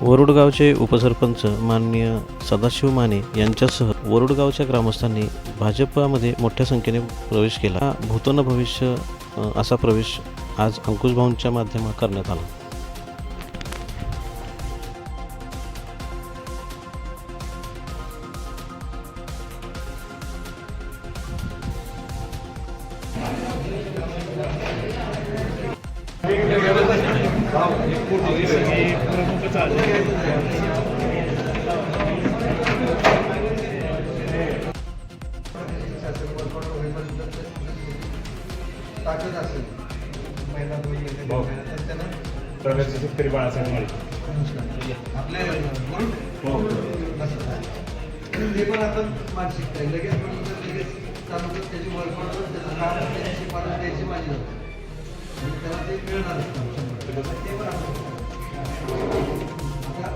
वरुड गावचे उपसरपंच माननीय सदाशिव माने यांच्यासह वरुड गावच्या ग्रामस्थांनी भाजपमध्ये मोठ्या संख्येने प्रवेश केला. हा भूतो न भविष्य असा प्रवेश आज अंकुश भाऊंच्या माध्यमातून करण्यात आला. ताकद असेल महिना 2 महिने तर त्यांना प्रगती शेतकरी बाळासाहेब माळी आपले ते पण आता मानसिक आहे लगेच लगेच चालू तर त्याची वळपड त्याचं काम त्याची शिफारस द्यायची माझी आणि त्याला ते मिळणार ते पण आता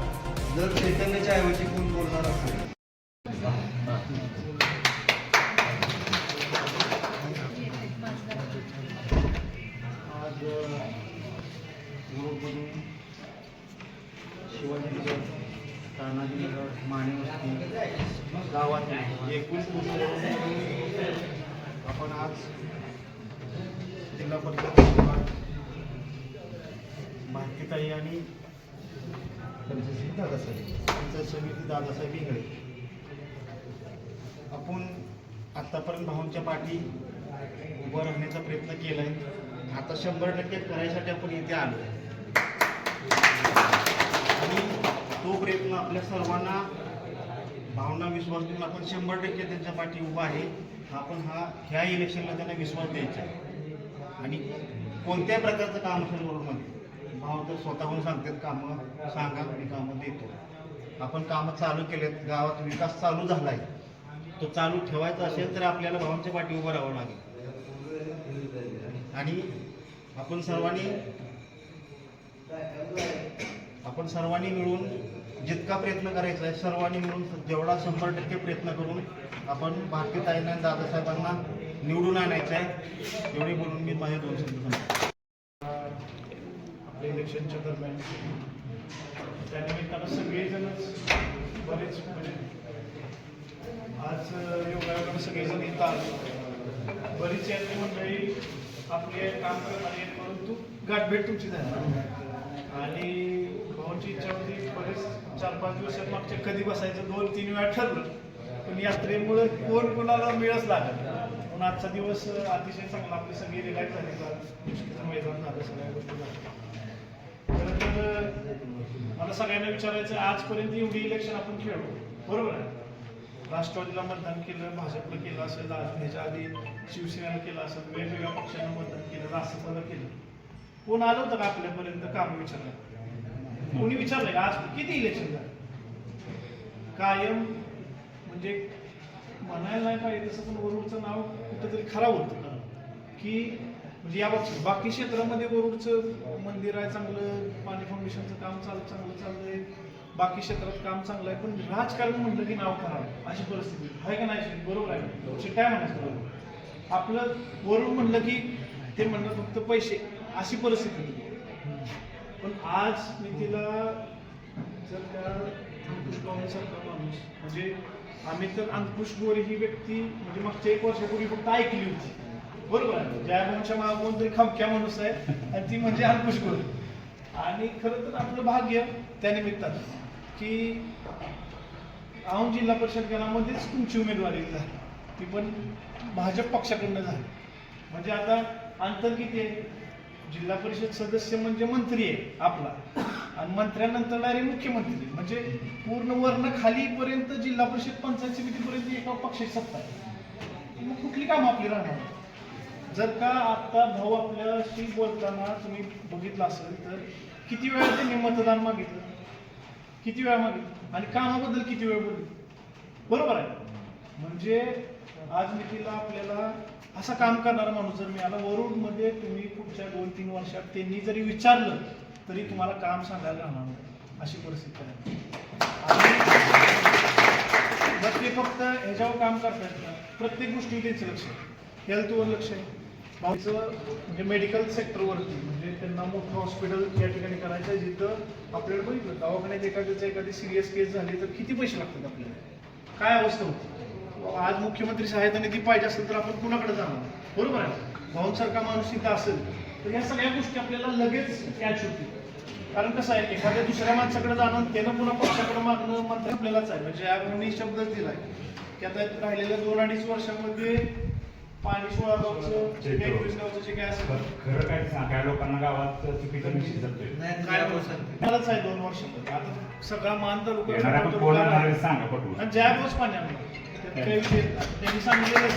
जर चैतन्याच्या ऐवजी कोण बोलणार असेल शिवाजीनगर, तानाजीनगर, माणेवस्ती गावात एकूण आपण आज जिल्हा परिषद भारतीताई आणि पंचायत समिती दादासाहेब इंगळे आपण आत्तापर्यंत भाऊंच्या पाठी उभं राहण्याचा प्रयत्न केला आहे. आता 100% करायसाठी आपण इथे आलो आणि तो प्रयत्न आपल्या सर्वांना भावना विश्वास देऊन आपण 100% त्यांच्या पाठी उभा आहे. आपण ह्या इलेक्शनला त्यांना विश्वास द्यायचा आहे आणि कोणत्याही प्रकारचं काम असेल बरोबर भाव तर स्वतःहून सांगतात कामं सांगा मी कामं देतो. आपण कामं चालू केलेत, गावात विकास चालू झाला आहे, तो चालू ठेवायचा असेल तर आपल्याला भावांच्या पाठी उभं राहावं लागेल आणि आपण सर्वांनी मिळून जितका प्रयत्न करायचा आहे सर्वांनी मिळून जेवढा 100% प्रयत्न करून आपण भारतीताईंना आणि दादासाहेबांना निवडून आणायचं आहे. एवढे बोलून मी माझे 2 शब्द सांगतो. आपल्या इलेक्शनच्या दरम्यान त्यानिमित्तानं सगळेजणच बरेच म्हणजे आज योगायोगानं सगळेजण इथं आले. बरीच यातली मंडळी आपले काम करत आली परंतु गाठभेट तुमची झाली आणि भाऊंची इच्छा होती. बरेच 4-5 दिवसात मागच्या कधी बसायचं 2-3 वेळा ठरलं पण यात्रेमुळे कोण कोणाला मिळच लागत पण आजचा दिवस अतिशय चांगला. आपली सगळी रिलॅक्स झाली, मैदान झालं, सगळ्या गोष्टी झाल्या. तर मला सगळ्यांना विचारायचं आजपर्यंत एवढी इलेक्शन आपण खेळलो बरोबर आहे. राष्ट्रवादीला मतदान केलं, भाजपला केलं असेल, ह्याच्या आधी शिवसेनेला केलं असेल, वेगवेगळ्या पक्षांना मतदान केलं, राष्ट्रवादीला केलं. कोण आलं होतं का आपल्यापर्यंत काम विचारलं? कोणी विचारलंय का आज किती इलेक्शन झालं? कायम म्हणजे म्हणायला नाही पाहिजे तसं पण वरुडचं नाव कुठंतरी खराब होतं की म्हणजे या बाकी क्षेत्रामध्ये वरुडचं मंदिर आहे चांगलं, पाणी फाउंडेशनचं काम चांगलं चाललंय, बाकी क्षेत्रात काम चांगलं आहे पण राजकारण म्हणलं की नाव खराब अशी परिस्थिती आहे का नाही? बरोबर आहे. काय म्हणायचं बरोबर आपलं वरुड म्हणलं की ते म्हणलं फक्त पैसे अशी परिस्थिती. पण आज मी तिला जर का अंकुश सारखा माणूस म्हणजे आम्ही तर अंकुश गोरे ही व्यक्ती म्हणजे मागच्या 1 वर्षापूर्वी फक्त ऐकली होती बरोबर आहे. जयभाऊंच्या मागून तरी खमक्या माणूस आहे आणि ती म्हणजे अंकुश गोरे. आणि खरं तर आपलं भाग्य त्या निमित्तानं की औंध जिल्हा परिषद गणामध्येच तुमची उमेदवारी झाली, ती पण भाजप पक्षाकडनं झाली. म्हणजे आता अंतर किती आहे? जिल्हा परिषद सदस्य म्हणजे मंत्री आहे आपला आणि मंत्र्यानंतर डायरेक्ट मुख्यमंत्री म्हणजे पूर्ण वर्ण खालीपर्यंत जिल्हा परिषद पंचायत समितीपर्यंत एका पक्षाची सत्ता आहे. मग कुठली कामं आपली राहणार? जर का आता भाऊ आपल्याशी बोलताना तुम्ही बघितलं असेल तर किती वेळा त्यांनी मतदान मागितलं, किती वेळा मागितलं आणि कामाबद्दल किती वेळ बोलले बरोबर आहे. म्हणजे आज मी तिला आपल्याला असा काम करणारा माणूस जर मिळाला वरुडमध्ये तुम्ही पुढच्या 2-3 वर्षात त्यांनी जरी विचारलं तरी तुम्हाला काम सांगायला राहणार नाही अशी परिस्थिती आहे. जर ते फक्त ह्याच्यावर काम करतात प्रत्येक गोष्टी त्यांचं लक्ष आहे, हेल्थवर लक्ष आहे, भाऊचं म्हणजे मेडिकल सेक्टरवरती म्हणजे त्यांना मोठं हॉस्पिटल या ठिकाणी करायचं आहे जिथं आपल्याला बघितलं दवाखान्यात एखादी सिरियस केस झाली तर किती पैसे लागतात आपल्याला, काय अवस्था होती. आज मुख्यमंत्री सहायता निधी पाहिजे असेल तर आपण कुणाकडे जाणार, बरोबर आहे. भाऊंसारखा माणूस तिथं असेल तर या सगळ्या गोष्टी आपल्याला लगेच कॅच होतील. कारण कसं आहे, एखाद्या दुसऱ्या माणसाकडे जाणं त्यानं पुन्हा पक्षाकडे मागणं मात्र आपल्यालाच आहे. म्हणजे यावेळी शब्दच दिलाय की आता राहिलेल्या 2-2.5 वर्षामध्ये पाणी सोळागावचं जे काही गावचं जे काय असेल खरं काय काय लोकांना गावात चुकीचं निश्चित जातोय. काय मलाच आहे 2 वर्षामध्ये आता सगळा मान येणारा पण बोलणार तालुका सांगा पटवून. आणि ज्या भाऊच पाणी आणलं त्यात काही विषय नाही. त्यांनी सांगितलेलं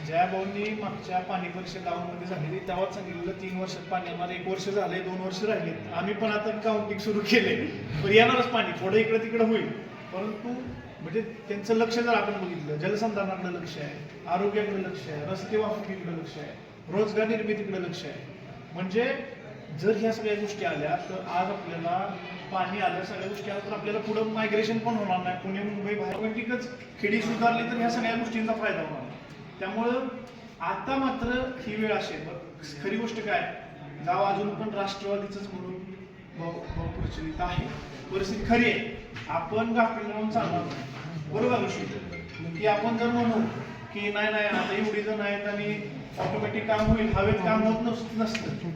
ज्या भाऊंनी मागच्या पाणी परीक्षा गावामध्ये झालेली तेव्हाच सांगितलेलं 3 वर्षात पाणी येणार, 1 वर्ष झाले, 2 वर्ष राहिले. आम्ही पण आता काउंटिंग सुरू केले, पण येणारच पाणी थोडं इकडे तिकडे होईल. परंतु म्हणजे त्यांचं लक्ष जर आपण बघितलं, जलसंधारणाकडे लक्ष आहे, आरोग्याकडे लक्ष आहे, रस्ते वाहतुकीकडे लक्ष आहे, रोजगार निर्मितीकडे लक्ष आहे. म्हणजे जर ह्या सगळ्या गोष्टी आल्या तर आज आपल्याला पाणी आलं, सगळ्या गोष्टी आल्या तर आपल्याला पुढं मायग्रेशन पण होणार नाही. पुणे मुंबई बाहेर ऑटोमॅटिकच खेडी सुधारली तर ह्या सगळ्या गोष्टींचा फायदा होणार. त्यामुळं आता मात्र ही वेळ असेल. खरी गोष्ट काय, गाव अजून पण राष्ट्रवादीचंच म्हणून प्रचलित आहे. परिस्थिती खरी आहे, आपण गाफील राहून चालणार नाही, बरोबर गोष्टी की आपण जर म्हणू की नाही आता एवढी जण आहेत आणि ऑटोमॅटिक काम होईल, हवेत काम होत नसतं.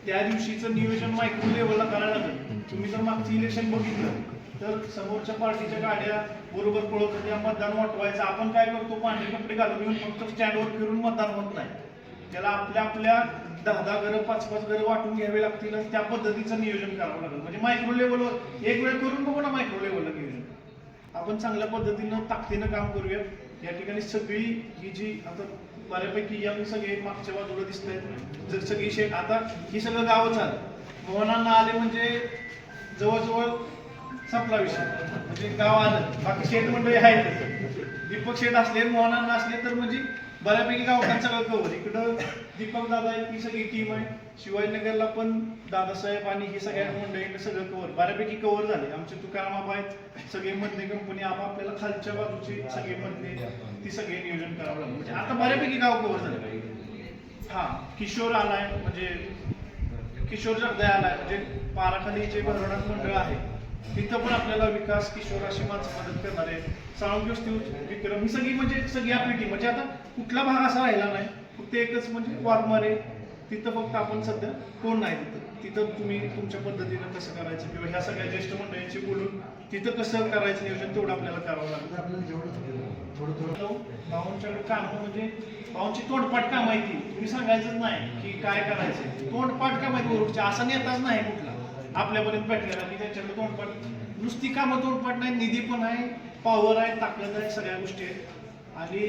त्या दिवशीचं नियोजन मायक्रो लेवलला करायला लागेल. तुम्ही जर मागचं इलेक्शन बघितलं तर समोरच्या पार्टीच्या गाड्या बरोबर पळत होत्या, मतदान वाटवायचं. आपण काय करतो, पांढरे कपडे घालून येऊन फक्त स्टँडवर फिरून मतदान होत नाही. त्याला आपल्या 10 घरं 5 घरं वाटून घ्यावे लागतील आणि त्या पद्धतीचं नियोजन करावं लागेल. म्हणजे मायक्रो लेवलवर एक वेळ करून बघू ना, मायक्रो लेवलला नियोजन आपण चांगल्या पद्धतीनं ताकदीनं काम करूया. या ठिकाणी सगळी ही जी आता बऱ्यापैकी या सगळे मागच्या बाजूला दिसत आहेत, जर सगळी शेत आता ही सगळं गावच आलं, मोहनांना आले म्हणजे जवळजवळ संपला विषय. म्हणजे गाव आलं, बाकी शेत मंडळी आहेत. दीपक शेठ असले, मोहनांना असले तर म्हणजे बऱ्यापैकी गावठाण सगळं कवर. इकडं दीपक दादा आहे, ती सगळी टीम आहे. शिवाजीनगरला पण दादासाहेब आणि ही सगळ्या मंडळींना सगळं कवर बऱ्यापैकी कव्हर झाले. आमचे तुकाराम आबा आहेत, सगळे मधले कंपनी आबा, आपल्याला खालच्या बाजूचे सगळे मधले ती सगळे नियोजन करावं लागलं. म्हणजे आता बऱ्यापैकी गाव कव्हर झाले. हा किशोर आलाय, म्हणजे किशोर जगदाय आलाय, म्हणजे पाराखाली जे भरवणात मंडळ आहे तिथं पण आपल्याला विकास किशोर अशी माणसं मदत करणार आहे. साळुंगी वस्ती विक्रम ही सगळी म्हणजे सगळी आपली टीम. म्हणजे आता कुठला भाग असा राहिला नाही, फक्त एकच म्हणजे वारमारे. तिथं फक्त आपण सध्या कोण नाही, तिथं तुम्ही तुमच्या पद्धतीनं कसं करायचं किंवा ह्या सगळ्या ज्येष्ठ मंडळींशी बोलून तिथं कसं करायचं नियोजन तेवढं आपल्याला करावं लागतं. आपल्याला जेवढं थोडं भाऊंच्याकडे काम म्हणजे भाऊंची तोंडपाठ काम आहे ती, तुम्ही सांगायचंच नाही की काय करायचं. तोंडपाठ काम आहे वरुडची, असा नेताच नाही कुठला आपल्यापर्यंत भेटलेला की त्यांच्याकडे तोंडपाठ. नुसती कामं तोंडपाठ नाही, निधी पण आहे, पॉवर आहे, ताकद आहे, सगळ्या गोष्टी आहेत. आणि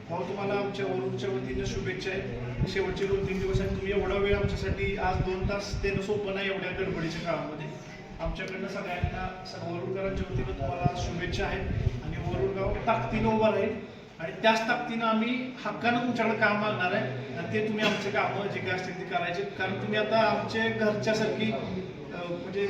भाऊ तुम्हाला आमच्या वरुडच्या वतीनं शुभेच्छा आहेत. शेवटचे 2-3 दिवस आहेत, तुम्ही एवढा वेळ आमच्यासाठी आज 2 तास देणं सोपं नाही एवढ्या गडबडीच्या काळामध्ये. आमच्याकडनं सगळ्यांना वरुडकरांच्या वतीनं तुम्हाला शुभेच्छा आहेत. आणि वरुडगाव ताकदीनं उभा राहील आणि त्याच ताकदीनं आम्ही हक्कानं तुमच्याकडे काम मागणार आहे. आणि ते तुम्ही आमचे कामं जे काय असतील ते करायचे, कारण तुम्ही आता आमच्या घरच्यासारखी म्हणजे